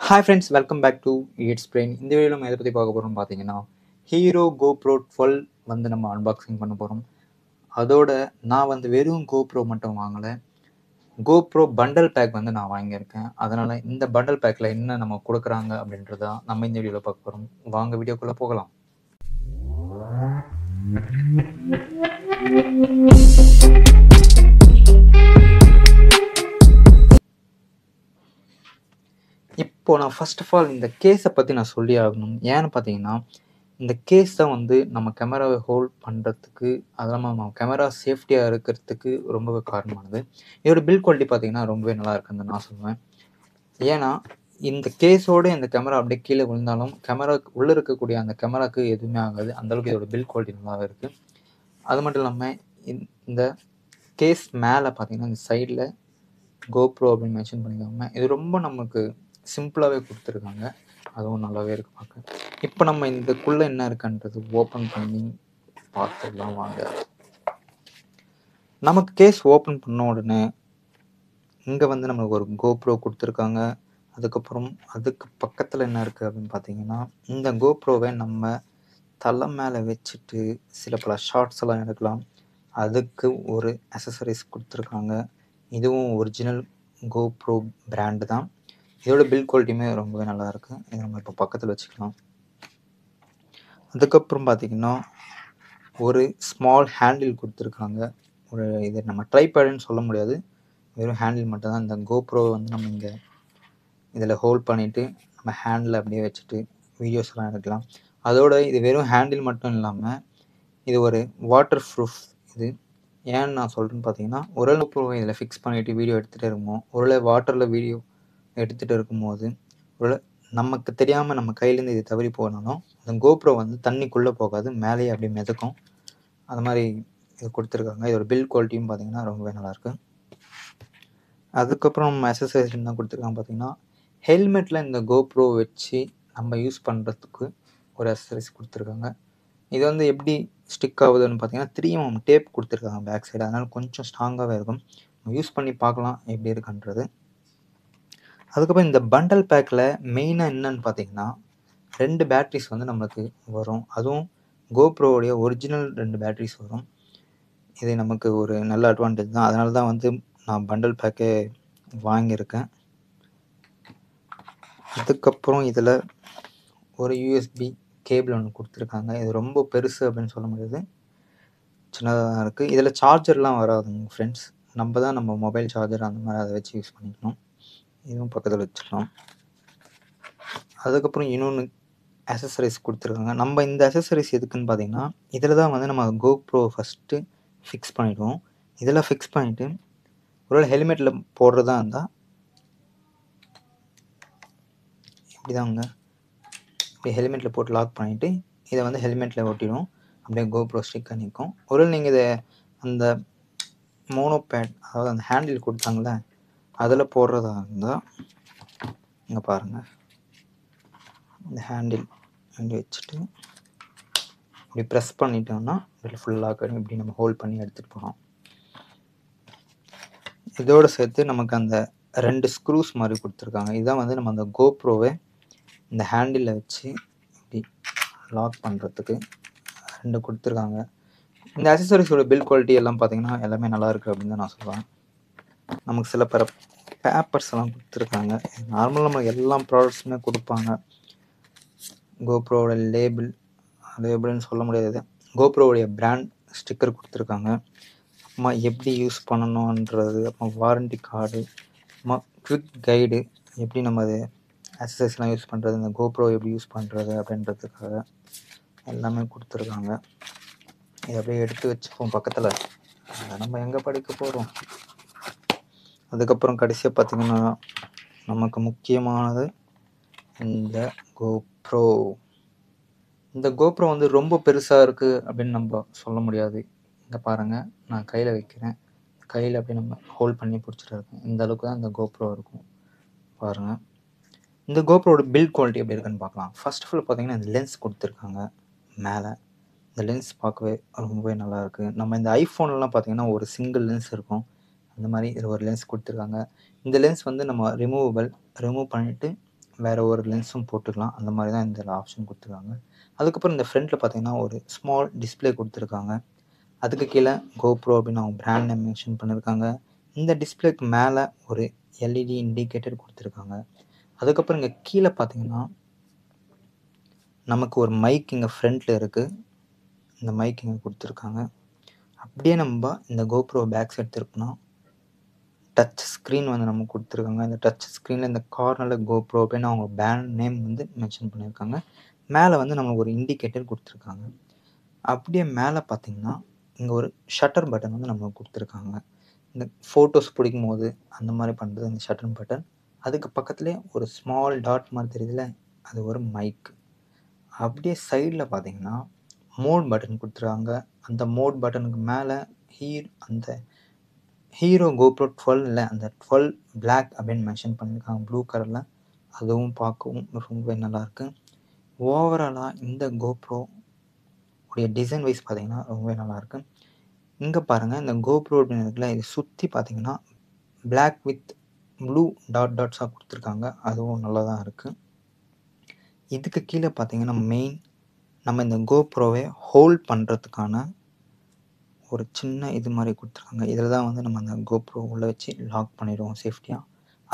Hi friends, welcome back to its brain. இந்த வீடியோவில் நம்ம எதை பற்றி பார்க்க போகிறோம்னு பார்த்தீங்கன்னா, ஹீரோ கோப்ரோ 12 வந்து நம்ம அன்பாக்சிங் பண்ண போகிறோம். அதோட நான் வந்து வெறும் கோப்ரோ மட்டும் வாங்கலை, கோப்ரோ பண்டல் பேக் வந்து நான் வாங்கியிருக்கேன். அதனால் இந்த பண்டல் பேக்கில் என்ன நம்ம கொடுக்குறாங்க அப்படின்றத நம்ம இந்த வீடியோவில் பார்க்க போகிறோம். வாங்க வீடியோக்குள்ளே போகலாம். இப்போ நான் ஃபர்ஸ்ட் ஆஃப் ஆல் இந்த கேஸை பற்றி நான் சொல்லி ஆகணும். ஏன்னு பார்த்தீங்கன்னா, இந்த கேஸ் தான் வந்து நம்ம கேமராவை ஹோல்ட் பண்ணுறதுக்கு, அது இல்லாமல் நம்ம கேமரா சேஃப்டியாக இருக்கிறதுக்கு ரொம்பவே காரணமானது. இதோட பில்ட் குவாலிட்டி பார்த்தீங்கன்னா ரொம்பவே நல்லா இருக்குன்னு நான் சொல்லுவேன். ஏன்னா இந்த கேஸோடு இந்த கேமரா அப்படியே கீழே விழுந்தாலும் கேமரா உள்ளே இருக்கக்கூடிய அந்த கேமராவுக்கு எதுவுமே ஆகாது. அந்தளவுக்கு இதோட பில்ட் குவாலிட்டி நல்லாவே இருக்குது. அது மட்டும் இல்லாமல் இந்த கேஸ் மேலே பார்த்தீங்கன்னா இந்த சைடில் கோப்ரோ அப்படின்னு மென்ஷன் பண்ணியிருக்காங்க. இது ரொம்ப நமக்கு சிம்பிளாகவே கொடுத்துருக்காங்க. அதுவும் நல்லாவே இருக்குது பார்க்க. இப்போ நம்ம இதுக்குள்ளே என்ன இருக்குன்றது ஓப்பன் பண்ணி பார்த்துடலாம் வாங்க. நமக்கு கேஸ் ஓப்பன் பண்ண உடனே இங்கே வந்து நம்மளுக்கு ஒரு கோப்ரோ கொடுத்துருக்காங்க. அதுக்கப்புறம் அதுக்கு பக்கத்தில் என்ன இருக்குது அப்படின்னு பார்த்தீங்கன்னா, இந்த கோப்ரோவை நம்ம தலை மேலே வச்சுட்டு சில பல ஷார்ட்ஸ் எல்லாம் எடுக்கலாம். அதுக்கு ஒரு அக்சசரிஸ் கொடுத்துருக்காங்க. இதுவும் ஒரிஜினல் கோப்ரோ பிராண்டு தான். இதோட பில்ட் குவாலிட்டியுமே ரொம்பவே நல்லாயிருக்கு. இதை நம்ம இப்போ பக்கத்தில் வச்சுக்கலாம். அதுக்கப்புறம் பார்த்திங்கன்னா ஒரு ஸ்மால் ஹேண்டில் கொடுத்துருக்காங்க. ஒரு இது நம்ம ட்ரைபேடுன்னு சொல்ல முடியாது, வெறும் ஹேண்டில் மட்டும்தான். இந்த கோப்ரோ வந்து நம்ம இங்கே இதில் ஹோல்ட் பண்ணிவிட்டு நம்ம ஹேண்டில் அப்படியே வச்சுட்டு வீடியோஸ்லாம் எடுக்கலாம். அதோட இது வெறும் ஹேண்டில் மட்டும் இல்லாமல் இது ஒரு வாட்டர் ப்ரூஃப். இது ஏன்னு நான் சொல்கிறேன்னு பார்த்தீங்கன்னா, ஒரு கோப்ரோவை இதில் ஃபிக்ஸ் பண்ணிவிட்டு வீடியோ எடுத்துகிட்டே இருக்கோம். ஒரு வாட்டரில் வீடியோ எடுத்துகிட்டு இருக்கும்போது ஒரு நமக்கு தெரியாமல் நம்ம கையிலேருந்து இது தவறி போனாலும் அந்த கோப்ரோ வந்து தண்ணிக்குள்ளே போகாது, மேலேயே அப்படியே மிதக்கும். அது மாதிரி இது கொடுத்துருக்காங்க. இதோட பில்ட் குவாலிட்டியும் பார்த்தீங்கன்னா ரொம்பவே நல்லாயிருக்கு. அதுக்கப்புறம் நம்ம அக்சசரிஸ் என்ன கொடுத்துருக்காங்க பார்த்தீங்கன்னா, ஹெல்மெட்டில் இந்த கோப்ரோ வச்சு நம்ம யூஸ் பண்ணுறதுக்கு ஒரு அக்சசரிஸ் கொடுத்துருக்காங்க. இது வந்து எப்படி ஸ்டிக் ஆகுதுன்னு பார்த்தீங்கன்னா 3mm டேப் கொடுத்துருக்காங்க பேக் சைடு. அதனால் கொஞ்சம் ஸ்ட்ராங்காகவே இருக்கும். யூஸ் பண்ணி பார்க்கலாம் எப்படி இருக்குன்றது. அதுக்கப்புறம் இந்த பண்டல் பேக்கில் மெயினாக என்னன்னு பார்த்தீங்கன்னா 2 பேட்ரிஸ் வந்து நம்மளுக்கு வரும். அதுவும் கோப்ரோவுடைய ஒரிஜினல் 2 பேட்ரிஸ் வரும். இது நமக்கு ஒரு நல்ல அட்வான்டேஜ் தான். அதனால தான் வந்து நான் பண்டல் பேக்கே வாங்கியிருக்கேன். அதுக்கப்புறம் இதில் ஒரு யூஎஸ்பி கேபிள் ஒன்று கொடுத்துருக்காங்க. இது ரொம்ப பெருசு அப்படின்னு சொல்ல முடியாது, சின்னதாக தான் இருக்குது. இதில் சார்ஜர்லாம் வராதுங்க ஃப்ரெண்ட்ஸ். நம்ம தான் நம்ம மொபைல் சார்ஜர் அந்த மாதிரி அதை வச்சு யூஸ் பண்ணிக்கணும். இதுவும் பக்கத்தில் வச்சுக்கலாம். அதுக்கப்புறம் இன்னொன்று அக்சசரிஸ் கொடுத்துருக்காங்க. நம்ம இந்த அக்சசரிஸ் எதுக்குன்னு பார்த்தீங்கன்னா, இதில் தான் வந்து நம்ம கோப்ரோ ஃபஸ்ட்டு ஃபிக்ஸ் பண்ணிவிடுவோம். இதில் ஃபிக்ஸ் பண்ணிவிட்டு ஒருவேளை ஹெல்மெட்டில் போடுறதா இருந்தால் இப்படி தாங்க, இப்படி ஹெல்மெட்டில் போட்டு லாக் பண்ணிவிட்டு இதை வந்து ஹெல்மெட்டில் ஒட்டிடும். அப்படியே கோப்ரோ ஸ்டிக்காக நிற்கும். ஒருவேளை நீங்கள் இதை அந்த மோனோ பேட், அதாவது அந்த ஹேண்டில் கொடுத்தாங்களே அதில் போடுறதா இருந்தால் இங்கே பாருங்கள், இந்த ஹேண்டில் அப்படி வச்சுட்டு இப்படி ப்ரெஸ் பண்ணிட்டோம்னா இதில் ஃபுல்லாக இப்படி நம்ம ஹோல்ட் பண்ணி எடுத்துகிட்டு போகலாம். இதோடு சேர்த்து நமக்கு அந்த 2 ஸ்க்ரூஸ் மாதிரி கொடுத்துருக்காங்க. இதுதான் வந்து நம்ம அந்த கோப்ரோவை இந்த ஹேண்டிலில் வச்சு இப்படி லாக் பண்ணுறதுக்கு 2 கொடுத்துருக்காங்க. இந்த அக்சசரிஸோட பில்ட் குவாலிட்டி எல்லாம் பார்த்தீங்கன்னா எல்லாமே நல்லா இருக்குது அப்படின்னு தான் நான் சொல்லுவேன். நமக்கு சில பேப்பர்ஸ் எல்லாம் கொடுத்துருக்காங்க. நார்மலாக நம்ம எல்லா ப்ராடக்ட்ஸுமே கொடுப்பாங்க. கோப்ரோவோட லேபிள்னு சொல்ல முடியாது, கோப்ரோவுடைய பிராண்ட் ஸ்டிக்கர் கொடுத்துருக்காங்க. அம்மா எப்படி யூஸ் பண்ணணுன்றது, அப்புறம் வாரண்டி கார்டு, அம்மா குவிக் கைடு, எப்படி நம்ம அது அக்சசரிஸ்லாம் யூஸ் பண்ணுறது, இந்த கோப்ரோ எப்படி யூஸ் பண்ணுறது அப்படின்றதுக்காக எல்லாமே கொடுத்துருக்காங்க. இதை அப்படியே எடுத்து வச்சுப்போம் பக்கத்தில், நம்ம எங்கே படிக்க போகிறோம். அதுக்கப்புறம் கடைசியாக பார்த்திங்கன்னா நமக்கு முக்கியமானது இந்த கோப்ரோ. இந்த கோப்ரோ வந்து ரொம்ப பெருசாக இருக்குது அப்படின்னு நம்ம சொல்ல முடியாது. இங்கே பாருங்கள், நான் கையில் வைக்கிறேன், கையில் அப்படியே நம்ம ஹோல்ட் பண்ணி பிடிச்சிட்டு இருக்கேன். இந்த அளவுக்கு தான் இந்த கோப்ரோ இருக்கும் பாருங்கள். இந்த கோப்ரோட பில்ட் குவாலிட்டி எப்படி இருக்குன்னு பார்க்கலாம். ஃபர்ஸ்ட் ஆஃப் ஆல் பார்த்தீங்கன்னா இந்த லென்ஸ் கொடுத்துருக்காங்க மேலே. இந்த லென்ஸ் பார்க்கவே ரொம்பவே நல்லாயிருக்கு. நம்ம இந்த ஐஃபோன்லாம் பார்த்தீங்கன்னா ஒரு சிங்கிள் லென்ஸ் இருக்கும், அந்த மாதிரி இதில் ஒரு லென்ஸ் கொடுத்துருக்காங்க. இந்த லென்ஸ் வந்து நம்ம ரிமூவ் பண்ணிவிட்டு வேறு ஒரு லென்ஸும் போட்டுக்கலாம். அந்த மாதிரி தான் இந்த ஆப்ஷன் கொடுத்துருக்காங்க. அதுக்கப்புறம் இந்த ஃப்ரண்ட்டில் பார்த்தீங்கன்னா ஒரு ஸ்மால் டிஸ்பிளே கொடுத்துருக்காங்க. அதுக்கு கீழே GoPro அப்படின்னு அவங்க பிராண்ட் நேம் மென்ஷன் பண்ணியிருக்காங்க. இந்த டிஸ்பிளேக்கு மேலே ஒரு எல்இடி இண்டிகேட்டர் கொடுத்துருக்காங்க. அதுக்கப்புறம் இங்கே கீழே பார்த்தீங்கன்னா நமக்கு ஒரு மைக் இங்கே ஃப்ரண்ட்டில் இருக்குது. இந்த மைக் இங்கே கொடுத்துருக்காங்க. அப்படியே நம்ம இந்த GoPro பேக் சைடு திருப்பினா டச் ஸ்க்ரீன் வந்து நமக்கு கொடுத்துருக்காங்க. இந்த டச் ஸ்க்ரீனில் இந்த கார்னரில் GoPro அப்படின்னு அவங்க பிராண்ட் நேம் வந்து மென்ஷன் பண்ணியிருக்காங்க. மேலே வந்து நமக்கு ஒரு இண்டிகேட்டர் கொடுத்துருக்காங்க. அப்படியே மேலே பார்த்தீங்கன்னா இங்கே ஒரு ஷட்டர் பட்டன் வந்து நமக்கு கொடுத்துருக்காங்க. இந்த ஃபோட்டோஸ் பிடிக்கும்போது அந்த மாதிரி பண்ணுறது இந்த ஷட்டர் பட்டன். அதுக்கு பக்கத்துலேயே ஒரு ஸ்மால் டாட் மாதிரி தெரியுதுல்ல, அது ஒரு மைக். அப்படியே சைடில் பார்த்தீங்கன்னா மோட் பட்டன் கொடுத்துருக்காங்க. அந்த மோட் பட்டனுக்கு மேலே அந்த ஹீரோ GoPro 12 இல்லை, அந்த 12 பிளாக் அப்படின்னு மென்ஷன் பண்ணியிருக்காங்க ப்ளூ கலரில். அதுவும் பார்க்கவும் ரொம்பவே நல்லாயிருக்கு. ஓவராலாக இந்த GoPro உடைய டிசைன் வைஸ் பார்த்தீங்கன்னா ரொம்பவே நல்லாயிருக்கு. இங்கே பாருங்கள், இந்த GoPro அப்படின்னு இருக்குல்ல, இது சுற்றி பார்த்தீங்கன்னா பிளாக் வித் ப்ளூ டாட்ஸாக கொடுத்துருக்காங்க. அதுவும் நல்லா தான் இருக்குது. இதுக்கு கீழே பார்த்தீங்கன்னா நம்ம இந்த GoProவை ஹோல்ட் பண்ணுறதுக்கான ஒரு சின்ன இது மாதிரி கொடுத்துருக்காங்க. இதில் தான் வந்து நம்ம அந்த GoPro உள்ளே வச்சு லாக் பண்ணிடுவோம் சேஃப்டியாக.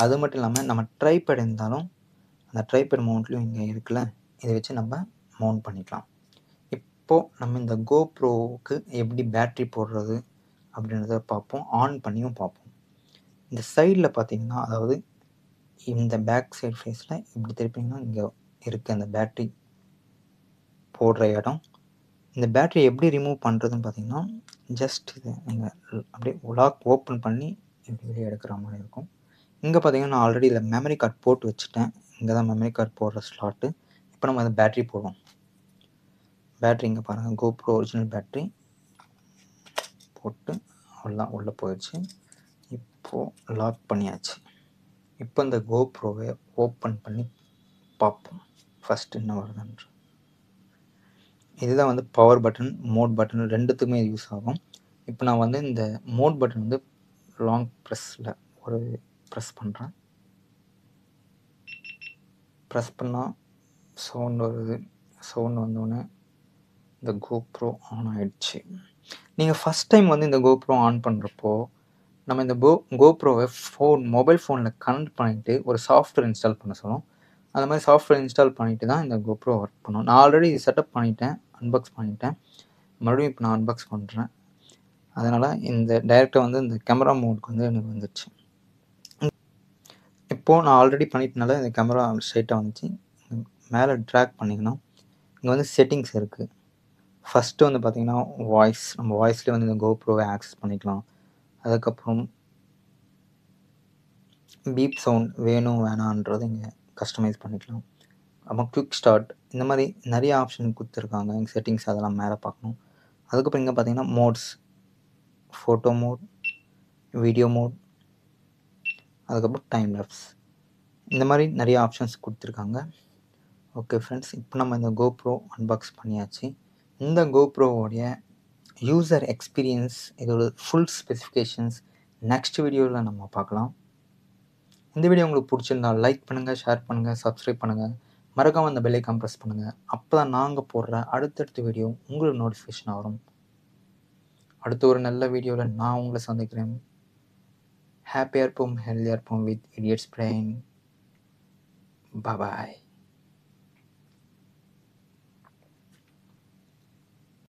அது மட்டும் இல்லாமல் நம்ம ட்ரைபேட் இருந்தாலும் அந்த ட்ரைபேட் மவுண்ட்லேயும் இங்கே இருக்குல்ல, இதை வச்சு நம்ம மவுண்ட் பண்ணிக்கலாம். இப்போது நம்ம இந்த GoProவுக்கு எப்படி பேட்ரி போடுறது அப்படின்றத பார்ப்போம். ஆன் பண்ணியும் பார்ப்போம். இந்த சைடில் பார்த்தீங்கன்னா, அதாவது இந்த பேக் சைடு ஃபேஸில் இப்படி திருப்பிங்கன்னா இங்கே இருக்குது அந்த பேட்ரி போடுற இடம். இந்த பேட்டரி எப்படி ரிமூவ் பண்ணுறதுன்னு பார்த்தீங்கன்னா, ஜஸ்ட் இதை நீங்கள் அப்படியே லாக் ஓப்பன் பண்ணி இப்படி வெளியே எடுக்கிற மாதிரி இருக்கும். இங்கே பார்த்தீங்கன்னா நான் ஆல்ரெடி இதில் மெமரி கார்டு போட்டு வச்சுட்டேன். இங்கே தான் மெமரி கார்டு போடுற ஸ்லாட்டு. இப்போ நம்ம அந்த பேட்ரி போடுவோம். பேட்ரி இங்கே பாருங்கள், GoPro ஒரிஜினல் பேட்ரி போட்டு எல்லாம் உள்ளே போயிடுச்சு. இப்போது லாக் பண்ணியாச்சு. இப்போ இந்த GoProவை ஓப்பன் பண்ணி பார்ப்போம் ஃபஸ்ட்டு என்ன வருதுன்ற. இதுதான் வந்து பவர் பட்டன், மோட் பட்டன் ரெண்டுத்துக்குமே யூஸ் ஆகும். இப்போ நான் வந்து இந்த மோட் பட்டன் வந்து லாங் ப்ரெஸ்ஸில் ஒரு ப்ரெஸ் பண்ணுறேன். ப்ரெஸ் பண்ணால் சவுண்ட் வருது. சவுண்ட் வந்தோடனே இந்த GoPro ஆன் ஆகிடுச்சு. நீங்கள் ஃபஸ்ட் டைம் வந்து இந்த GoPro ஆன் பண்ணுறப்போ நம்ம இந்த GoProவை மொபைல் ஃபோனில் கனெக்ட் பண்ணிவிட்டு ஒரு சாஃப்ட்வேர் இன்ஸ்டால் பண்ண சொல்லும். அந்த மாதிரி சாஃப்ட்வேர் இன்ஸ்டால் பண்ணிவிட்டு தான் இந்த GoPro ஒர்க் பண்ணும். நான் ஆல்ரெடி செட்டப் பண்ணிட்டேன், அன்பாக்ஸ் பண்ணிட்டேன். மறுபடியும் இப்போ நான் அன்பாக்ஸ் பண்ணுறேன். அதனால் இந்த டைரெக்டாக வந்து இந்த கேமரா மோடுக்கு வந்து எனக்கு வந்துடுச்சு. இப்போது நான் ஆல்ரெடி பண்ணிட்டனால இந்த கேமரா ஸ்ட்ரைட்டாக வந்துச்சு. மேலே ட்ராக் பண்ணிங்கன்னா இங்கே வந்து செட்டிங்ஸ் இருக்குது. ஃபஸ்ட்டு வந்து பார்த்திங்கன்னா வாய்ஸ், நம்ம வாய்ஸ்லேயே வந்து இந்த GoProவை ஆக்சஸ் பண்ணிக்கலாம். அதுக்கப்புறம் பீப் சவுண்ட் வேணும் வேணான்றது இங்கே கஸ்டமைஸ் பண்ணிக்கலாம். அப்புறம் குவிக் ஸ்டார்ட், இந்த மாதிரி நிறைய ஆப்ஷன் கொடுத்துருக்காங்க. எங்கள் செட்டிங்ஸ் அதெல்லாம் மேலே பார்க்கணும். அதுக்கப்புறம் இங்கே பார்த்தீங்கன்னா modes, photo mode, video mode, அதுக்கப்புறம் டைம் லேப்ஸ், இந்த மாதிரி நிறைய ஆப்ஷன்ஸ் கொடுத்துருக்காங்க. ஓகே ஃப்ரெண்ட்ஸ், இப்போ நம்ம இந்த GoPro அன்பாக்ஸ் பண்ணியாச்சு. இந்த GoProவோடைய யூசர் எக்ஸ்பீரியன்ஸ், இதோட ஃபுல் ஸ்பெசிஃபிகேஷன்ஸ் நெக்ஸ்ட் வீடியோவில் நம்ம பார்க்கலாம். இந்த வீடியோ உங்களுக்கு பிடிச்சிருந்தால் லைக் பண்ணுங்கள், ஷேர் பண்ணுங்கள், சப்ஸ்கிரைப் பண்ணுங்கள். மறக்காமல் அந்த பெல் ஐகான் ப்ரெஸ் பண்ணுங்கள். அப்போ தான் நாங்கள் போடுற அடுத்தடுத்த வீடியோ உங்களுக்கு நோட்டிஃபிகேஷன் வரும். அடுத்த ஒரு நல்ல வீடியோவில் நான் உங்களை சந்திக்கிறேன். ஹாப்பியாக இருப்போம், ஹெல்த்தியாக இருப்போம் வித் இடியட்ஸ் பிரெயின். பாய்.